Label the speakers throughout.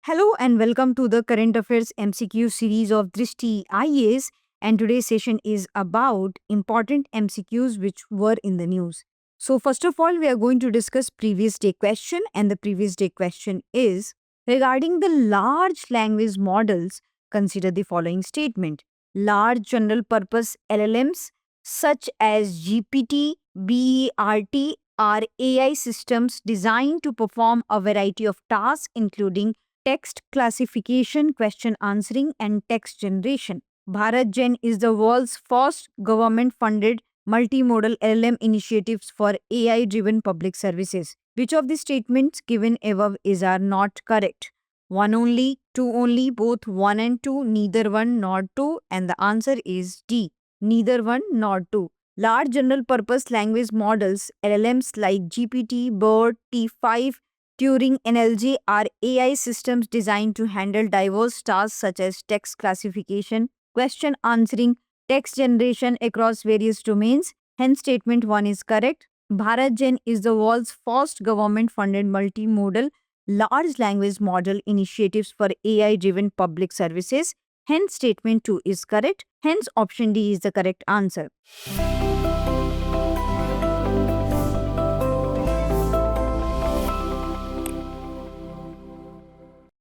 Speaker 1: Hello and welcome to the Current Affairs MCQ series of Drishti IAS, and today's session is about important MCQs which were in the news. So first of all, we are going to discuss previous day question, and the previous day question is regarding the large language models. Consider the following statement. Large general purpose LLMs such as GPT, BERT are AI systems designed to perform a variety of tasks including text classification, question answering, and text generation. BharatGen is the world's first government funded multimodal LLM initiatives for AI driven public services. Which of the statements given above is are not correct? One only, two only, both one and two, neither one nor two, and the answer is D. Neither one nor two. Large general purpose language models, LLMs like GPT, BERT, T5, Turing NLG are AI systems designed to handle diverse tasks such as text classification, question answering, text generation across various domains. Hence, statement 1 is correct. BharatGen is the world's first government funded multimodal large language model initiatives for AI driven public services. Hence, statement 2 is correct. Hence, option D is the correct answer.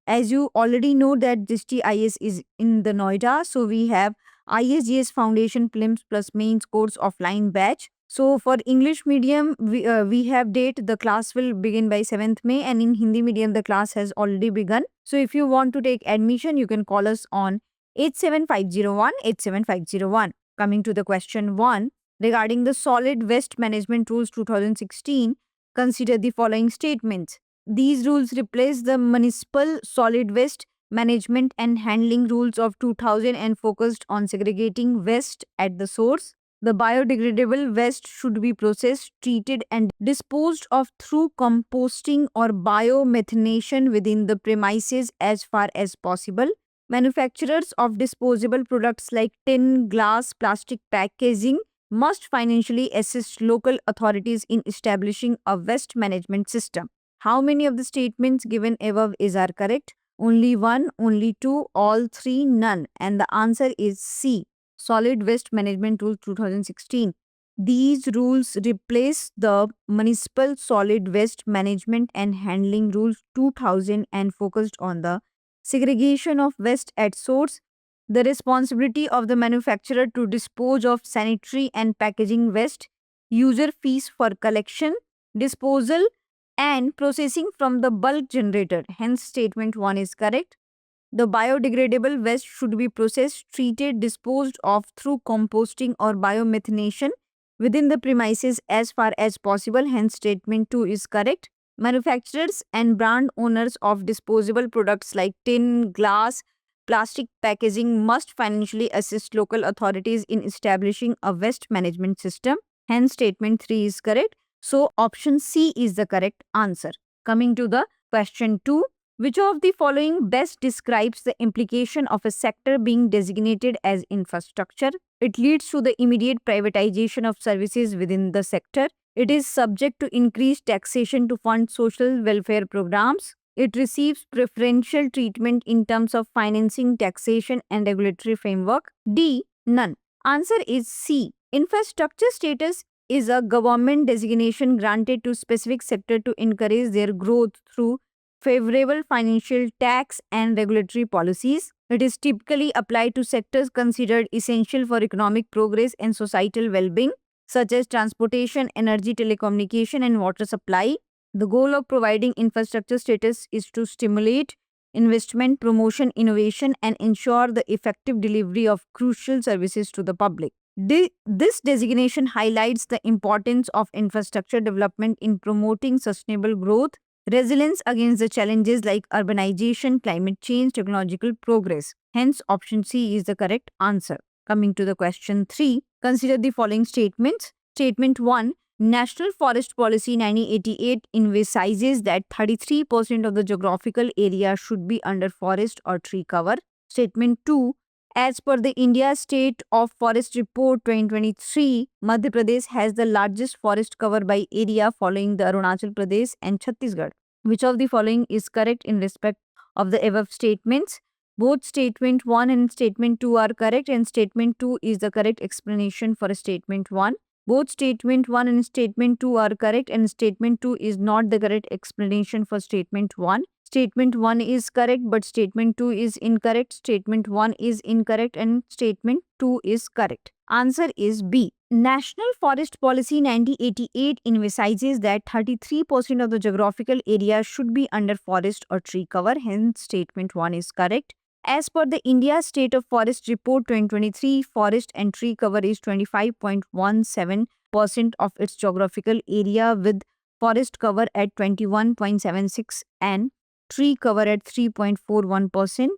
Speaker 1: As you already know that Drishti IS is in the Noida, so we have ISGS Foundation Prelims plus Mains course offline batch. So for English medium, we have date, the class will begin by 7th May, and in Hindi medium, the class has already begun. So if you want to take admission, you can call us on 87501 87501. Coming to the question 1, regarding the Solid Waste Management Rules 2016, consider the following statements. These rules replace the municipal solid waste management and handling rules of 2000 and focused on segregating waste at the source. The biodegradable waste should be processed, treated, and disposed of through composting or biomethanation within the premises as far as possible. Manufacturers of disposable products like tin, glass, plastic packaging must financially assist local authorities in establishing a waste management system. How many of the statements given above are correct? Only one, only two, all three, none. And the answer is C. Solid Waste Management Rule 2016. These rules replace the Municipal Solid Waste Management and Handling Rules 2000 and focused on the segregation of waste at source, the responsibility of the manufacturer to dispose of sanitary and packaging waste, user fees for collection, disposal, and processing from the bulk generator. Hence, statement 1 is correct. The biodegradable waste should be processed, treated, disposed of through composting or biomethanation within the premises as far as possible. Hence, statement 2 is correct. Manufacturers and brand owners of disposable products like tin, glass, plastic packaging must financially assist local authorities in establishing a waste management system. Hence, statement 3 is correct. So, option C is the correct answer. Coming to the question 2, which of the following best describes the implication of a sector being designated as infrastructure? It leads to the immediate privatization of services within the sector. It is subject to increased taxation to fund social welfare programs. It receives preferential treatment in terms of financing, taxation, and regulatory framework. D. None. Answer is C. Infrastructure status is a government designation granted to specific sector to encourage their growth through favorable financial, tax, and regulatory policies. It is typically applied to sectors considered essential for economic progress and societal well-being, such as transportation, energy, telecommunication, and water supply. The goal of providing infrastructure status is to stimulate investment, promotion, innovation, and ensure the effective delivery of crucial services to the public. This designation highlights the importance of infrastructure development in promoting sustainable growth, resilience against the challenges like urbanization, climate change, technological progress. Hence, option C is the correct answer. Coming to the question 3, consider the following statements. Statement 1, National Forest Policy 1988 emphasizes that 33% of the geographical area should be under forest or tree cover. Statement 2, as per the India State of Forest Report 2023, Madhya Pradesh has the largest forest cover by area following the Arunachal Pradesh and Chhattisgarh. Which of the following is correct in respect of the above statements? Both statement 1 and statement 2 are correct, and statement 2 is the correct explanation for statement 1. Both statement 1 and statement 2 are correct, and statement 2 is not the correct explanation for statement 1. Statement 1 is correct, but statement 2 is incorrect. Statement 1 is incorrect, and statement 2 is correct. Answer is B. National Forest Policy 1988 emphasizes that 33% of the geographical area should be under forest or tree cover. Hence, statement 1 is correct. As per the India State of Forest Report 2023, forest and tree cover is 25.17% of its geographical area, with forest cover at 21.76 and tree cover at 3.41%.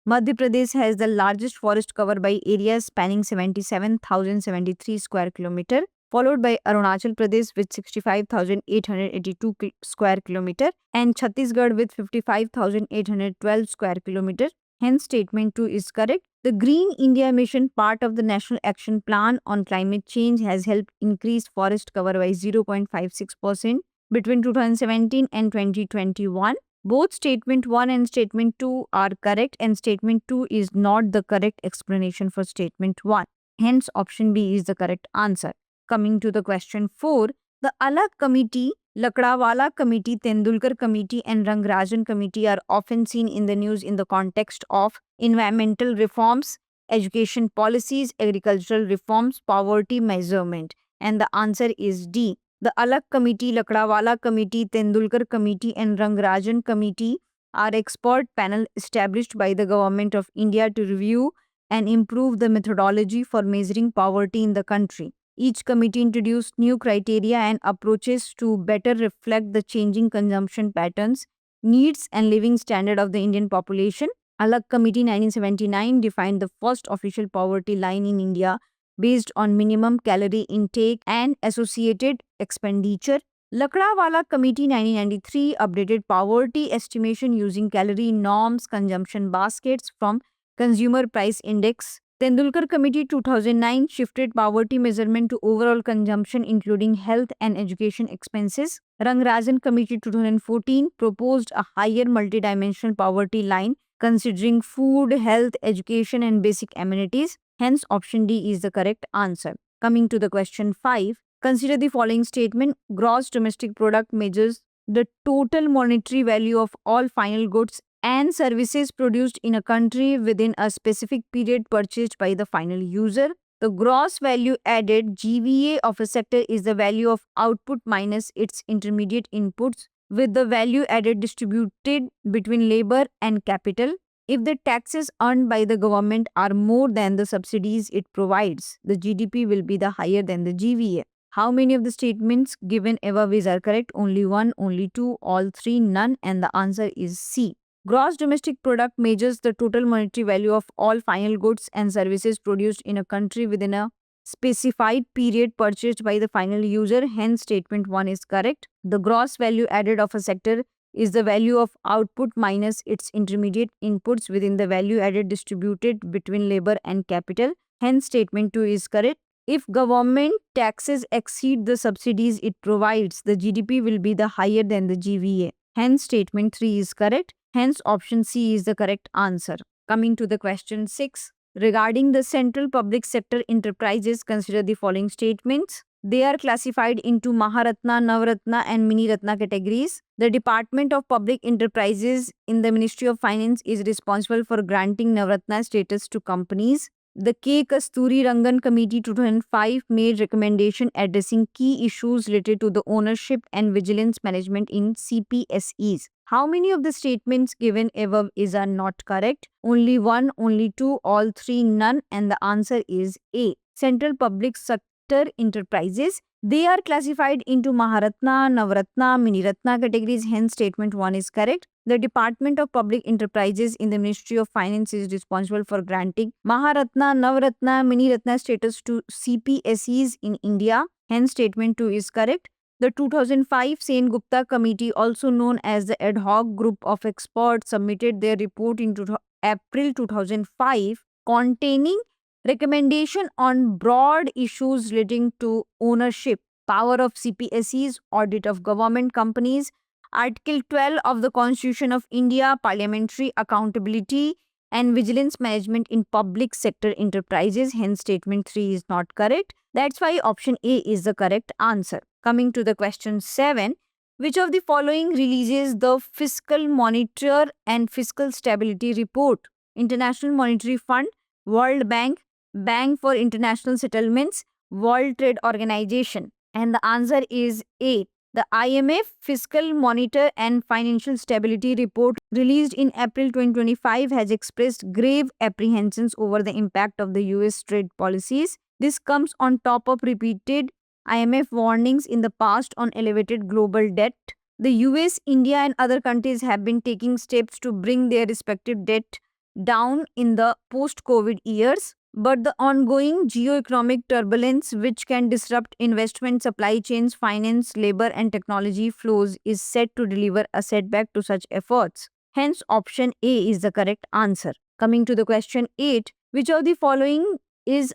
Speaker 1: Madhya Pradesh has the largest forest cover by area, spanning 77,073 square kilometer, followed by Arunachal Pradesh with 65,882 square kilometer and Chhattisgarh with 55,812 square kilometer. Hence, statement 2 is correct. The Green India Mission, part of the National Action Plan on Climate Change, has helped increase forest cover by 0.56% between 2017 and 2021. Both statement 1 and statement 2 are correct, and statement 2 is not the correct explanation for statement 1. Hence, option B is the correct answer. Coming to the question 4, the Alag Committee, Lakdawala Committee, Tendulkar Committee and Rangarajan Committee are often seen in the news in the context of environmental reforms, education policies, agricultural reforms, poverty measurement. And the answer is D. The Alag Committee, Lakdawala Committee, Tendulkar Committee and Rangarajan Committee are expert panel established by the Government of India to review and improve the methodology for measuring poverty in the country. Each committee introduced new criteria and approaches to better reflect the changing consumption patterns, needs and living standard of the Indian population. Alag Committee 1979 defined the first official poverty line in India based on minimum calorie intake and associated expenditure. Lakdawala Committee 1993 updated poverty estimation using calorie norms, consumption baskets from Consumer Price Index. Tendulkar Committee 2009 shifted poverty measurement to overall consumption including health and education expenses. Rangarajan Committee 2014 proposed a higher multidimensional poverty line considering food, health, education and basic amenities. Hence, option D is the correct answer. Coming to the question 5, consider the following statement. Gross domestic product measures the total monetary value of all final goods and services produced in a country within a specific period purchased by the final user. The gross value added GVA of a sector is the value of output minus its intermediate inputs, with the value added distributed between labor and capital. If the taxes earned by the government are more than the subsidies it provides, the GDP will be the higher than the GVA. How many of the statements given above are correct? Only one, only two, all three, none, and the answer is C. Gross domestic product measures the total monetary value of all final goods and services produced in a country within a specified period purchased by the final user. Hence, statement 1 is correct. The gross value added of a sector is the value of output minus its intermediate inputs within the value added distributed between labor and capital. Hence, statement 2 is correct. If government taxes exceed the subsidies it provides, the GDP will be the higher than the GVA. Hence, statement 3 is correct. Hence, option C is the correct answer. Coming to the question 6. Regarding the central public sector enterprises, consider the following statements. They are classified into Maharatna, Navratna and Mini Ratna categories. The Department of Public Enterprises in the Ministry of Finance is responsible for granting Navratna status to companies. The K. Kasturi Rangan Committee 2005 made recommendation addressing key issues related to the ownership and vigilance management in CPSEs. How many of the statements given above are not correct? Only one, only two, all three, none, and the answer is A. Central public sector enterprises. They are classified into Maharatna, Navratna, Miniratna categories. Hence, statement 1 is correct. The Department of Public Enterprises in the Ministry of Finance is responsible for granting Maharatna, Navratna, Miniratna status to CPSEs in India. Hence, statement 2 is correct. The 2005 Sen Gupta Committee, also known as the Ad Hoc Group of Experts, submitted their report in April 2005 containing recommendation on broad issues relating to ownership, power of CPSEs, audit of government companies, Article 12 of the Constitution of India, parliamentary accountability and vigilance management in public sector enterprises. Hence, statement 3 is not correct. That's why option A is the correct answer. Coming to the question 7, which of the following releases the Fiscal Monitor and Fiscal Stability Report? International Monetary Fund, World Bank, Bank for International Settlements, World Trade Organization. And the answer is A. The IMF Fiscal Monitor and Financial Stability Report released in April 2025 has expressed grave apprehensions over the impact of the US trade policies. This comes on top of repeated IMF warnings in the past on elevated global debt. The US, India, and other countries have been taking steps to bring their respective debt down in the post-COVID years, but the ongoing geoeconomic turbulence, which can disrupt investment, supply chains, finance, labor, and technology flows, is set to deliver a setback to such efforts. Hence, option A is the correct answer. Coming to the question 8, which of the following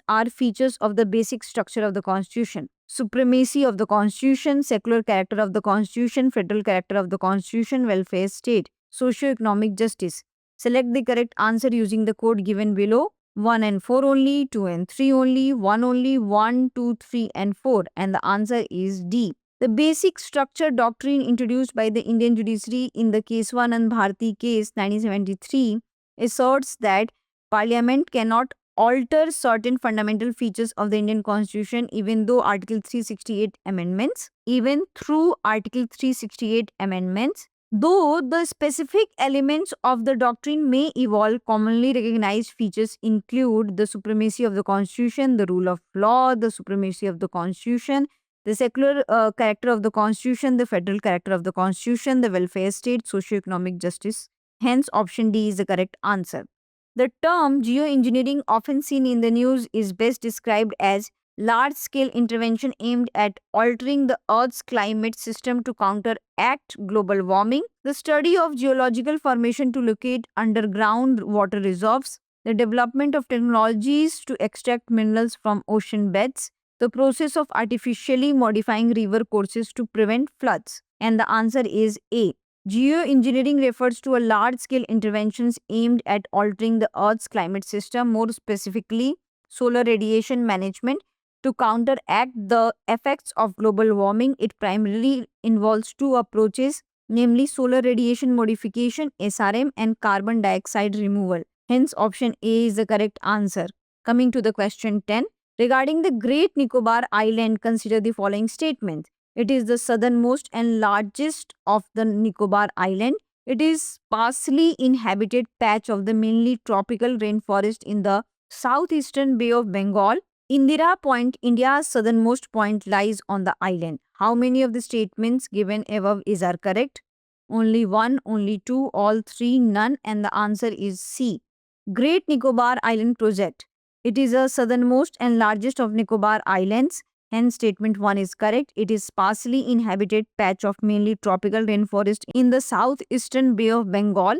Speaker 1: are features of the basic structure of the Constitution? Supremacy of the Constitution, secular character of the Constitution, federal character of the Constitution, welfare state, socio-economic justice. Select the correct answer using the code given below. 1 and 4 only, 2 and 3 only, 1, 2, 3 and 4, and the answer is D. The basic structure doctrine introduced by the Indian judiciary in the Keswanand Bharti case 1973 asserts that Parliament cannot alter certain fundamental features of the Indian Constitution even through Article 368 amendments. Though the specific elements of the doctrine may evolve, commonly recognized features include the supremacy of the Constitution, the rule of law, the supremacy of the Constitution, the secular character of the Constitution, the federal character of the Constitution, the welfare state, socio-economic justice. Hence, option D is the correct answer. The term geoengineering, often seen in the news, is best described as large-scale intervention aimed at altering the Earth's climate system to counteract global warming, the study of geological formation to locate underground water reserves, the development of technologies to extract minerals from ocean beds, the process of artificially modifying river courses to prevent floods. And the answer is A. Geoengineering refers to a large-scale interventions aimed at altering the Earth's climate system, more specifically solar radiation management, to counteract the effects of global warming. It primarily involves two approaches, namely solar radiation modification (SRM) and carbon dioxide removal. Hence, option A is the correct answer. Coming to the question 10, regarding the Great Nicobar Island, consider the following statement. It is the southernmost and largest of the Nicobar Island. It is sparsely inhabited patch of the mainly tropical rainforest in the southeastern Bay of Bengal. Indira Point, India's southernmost point, lies on the island. How many of the statements given above are correct? Only 1, only 2, all 3, none, and the answer is C. Great Nicobar Island Project. It is the southernmost and largest of Nicobar Islands. Hence, statement 1 is correct. It is sparsely inhabited patch of mainly tropical rainforest in the southeastern Bay of Bengal.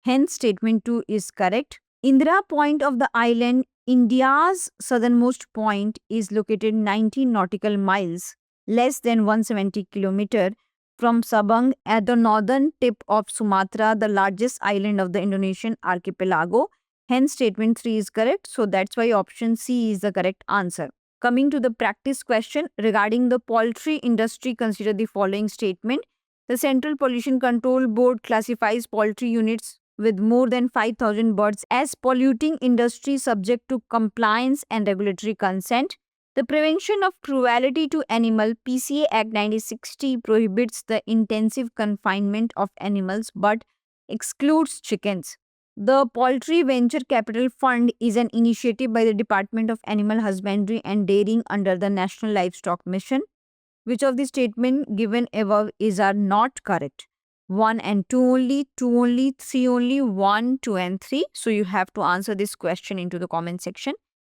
Speaker 1: Hence, statement 2 is correct. Indira Point of the island, India's southernmost point, is located 90 nautical miles, less than 170 km, from Sabang at the northern tip of Sumatra, the largest island of the Indonesian archipelago. Hence, statement 3 is correct. So, that's why option C is the correct answer. Coming to the practice question regarding the poultry industry, consider the following statement. The Central Pollution Control Board classifies poultry units with more than 5,000 birds as polluting industry subject to compliance and regulatory consent. The Prevention of Cruelty to Animal (PCA) Act 1960 prohibits the intensive confinement of animals but excludes chickens. The Poultry Venture Capital Fund is an initiative by the Department of Animal Husbandry and Dairying under the National Livestock Mission. Which of the statements given above are not correct? 1 and 2 only, 2 only, 3 only, 1, 2 and 3. So you have to answer this question into the comment section.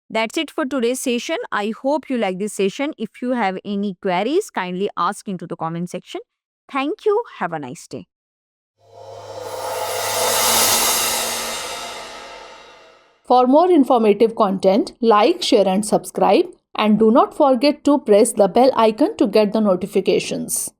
Speaker 1: That's it for today's session. I hope you like this session. If you have any queries, kindly ask into the comment section. Thank you. Have a nice day.
Speaker 2: For more informative content, like, share and subscribe, and do not forget to press the bell icon to get the notifications.